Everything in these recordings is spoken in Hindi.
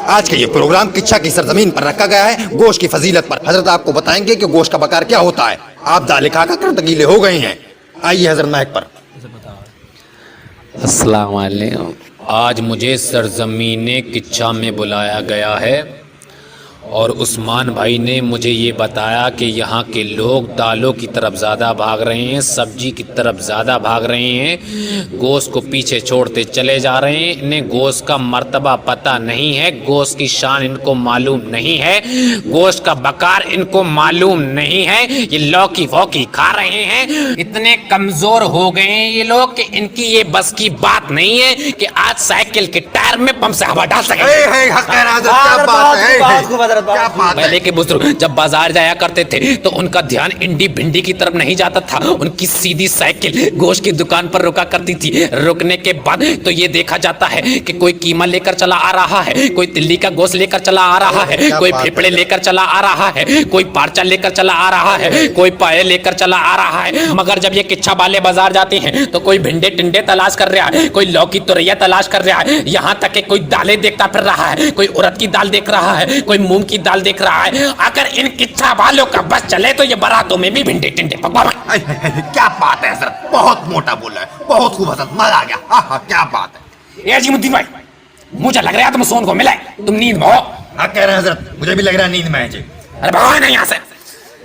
आज का ये प्रोग्राम किच्छा की सरजमीन पर रखा गया है गोश्त की फजीलत पर। हजरत आपको बताएंगे कि गोश्त का बकार क्या होता है। आप दाल खा कर तकीले हो गए हैं। आइए हजरत माइक पर। अस्सलाम वालेकुम। आज मुझे सरजमीन किच्छा में बुलाया गया है और उस्मान भाई ने मुझे ये बताया कि यहाँ के लोग दालों की तरफ ज़्यादा भाग रहे हैं, सब्जी की तरफ ज़्यादा भाग रहे हैं, गोश्त को पीछे छोड़ते चले जा रहे हैं। इन्हें गोश्त का मर्तबा पता नहीं है, गोश्त की शान इनको मालूम नहीं है, गोश्त का बकार इनको मालूम नहीं है। ये लौकी वौकी खा रहे हैं। इतने कमज़ोर हो गए हैं ये लोग कि इनकी ये बस की बात नहीं है कि आज साइकिल के टायर में पंप से हवा डाल सकें। पहले के बुजुर्ग जब बाजार जाया करते थे तो उनका ध्यान इंडी भिंडी की तरफ नहीं जाता था। उनकी सीधी साइकिल गोश्त की दुकान पर रुका करती थी। रुकने के बाद तो ये देखा जाता है कि कोई कीमा लेकर चला आ रहा है, कोई तिल्ली का गोश्त लेकर चला आ रहा है, कोई फेफड़े लेकर चला आ रहा है, कोई पार्चा लेकर चला आ रहा है, कोई पाए लेकर चला आ रहा है। मगर जब ये किच्छा वाले बाजार जाते हैं तो कोई भिंडे टिंडे तलाश कर रहा है, कोई लौकी तुरैया तलाश कर रहा है, यहाँ तक कि कोई दालें देखता फिर रहा है, कोई उड़द की दाल देख रहा है, कोई मूंग की दाल देख रहा है। अगर इन किच्छा वालों का बस चले तो ये बारातों में भी भिंडे टिंडे पकवाएं। क्या बात है हजरत, बहुत मोटा बोला है, बहुत खूब हजरत, मजा आ गया। क्या बात है। ये अजीमुद्दीन भाई, मुझे लग रहा है तुम सोन को मिला है, तुम नींद में हो। हाँ कह रहे हैं हजरत, मुझे भी लग रहा है नींद में है जी। अरे भगवान है यहाँ से।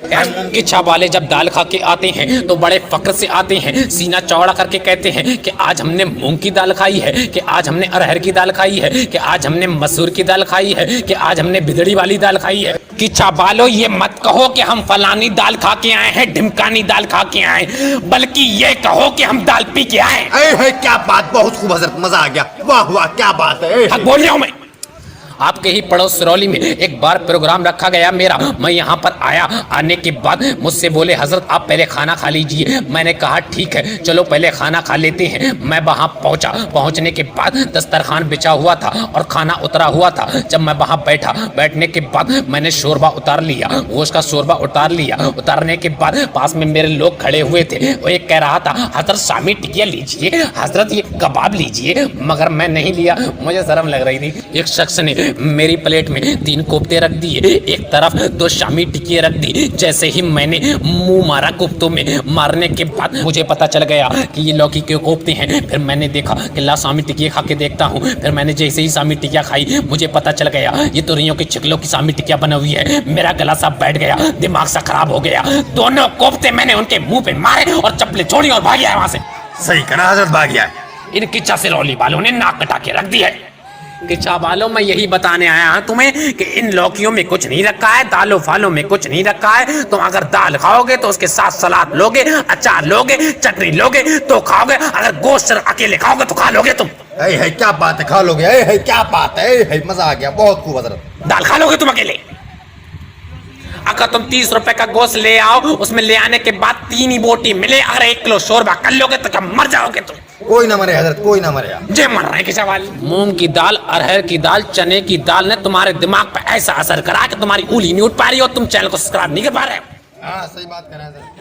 किच्छा वाले जब दाल खा के आते हैं तो बड़े फक्र से आते हैं, सीना चौड़ा करके कहते हैं कि आज हमने मूंग की दाल खाई है, कि आज हमने अरहर की दाल खाई है, कि आज हमने मसूर की दाल खाई है, कि आज हमने बिदड़ी वाली दाल खाई है। किच्छा वालों ये मत कहो कि हम फलानी दाल खा के आए हैं, ढिमकानी दाल खा के आए, बल्कि ये कहो कि हम दाल पी के आए। क्या बात, बहुत खूब हजरत, मजा आ गया। वाह वाह क्या बात है। बोल रहा हूं मैं। आपके ही पड़ोस सिरौली में एक बार प्रोग्राम रखा गया मेरा। मैं यहाँ पर आया, आने के बाद मुझसे बोले हजरत आप पहले खाना खा लीजिए। मैंने कहा ठीक है चलो पहले खाना खा लेते हैं। मैं वहाँ पहुँचा, पहुँचने के बाद दस्तरखान बिछा हुआ था और खाना उतरा हुआ था। जब मैं वहाँ बैठा, बैठने के बाद मैंने शोरबा उतार लिया, गोश्त का शोरबा उतार लिया। उतारने के बाद पास में मेरे लोग खड़े हुए थे। वो एक कह रहा था हजरत शामी टिकिया लीजिए, हजरत ये कबाब लीजिए, मगर मैं नहीं लिया, मुझे शर्म लग रही थी। एक शख्स ने मेरी प्लेट में 3 कोफ्ते रख दिए, एक तरफ 2 शामी टिकिये रख दी। जैसे ही मैंने मुंह मारा कोफ्तों में, मारने के बाद मुझे पता चल गया कि ये लौकी के कोफ्ते हैं। फिर मैंने देखा कि ला शामी टिकिया खा के देखता हूँ। फिर मैंने जैसे ही शामी टिकिया खाई मुझे पता चल गया ये तुरैयों की चिकलों की शामी टिकिया बनी हुई है। मेरा गला सा बैठ गया, दिमाग सा खराब हो गया। दोनों कोफ्ते मैंने उनके मुंह पे मारे और चप्पलें छोड़ी और भाग गया वहां से। सही करा हजरत, भाग गया। इन किच्छा सिरौली वालों ने नाक कटा के रख दी है। किच्छा वालों मैं यही बताने आया हूं तुम्हें कि इन लौकियों में कुछ नहीं रखा है, दालों फालों में कुछ नहीं रखा है। तुम अगर दाल खाओगे तो उसके साथ सलाद लोगे, अचार लोगे, चटनी लोगे तो खाओगे। अगर गोश्त अकेले खाओगे तो खा लोगे तुम। क्या बात है, खा लोगे। क्या बात है, मजा आ गया, बहुत खूब हजरत। दाल खा लोगे तुम अकेले। अगर तुम 30 रुपए का गोश्त ले आओ, उसमें ले आने के बाद 3 ही बोटी मिले, अगर 1 किलो शोरबा कर लोगे तो क्या मर जाओगे तुम। कोई ना मरे हजरत, कोई ना मरे। जे मर रहे किच्छा वाले। मूंग की दाल, अरहर की दाल, चने की दाल ने तुम्हारे दिमाग पर ऐसा असर करा कि तुम्हारी उंगली नहीं उठ पा रही और तुम चैनल को सब्सक्राइब नहीं कर पा रहे। हाँ सही बात कर रहे हैं।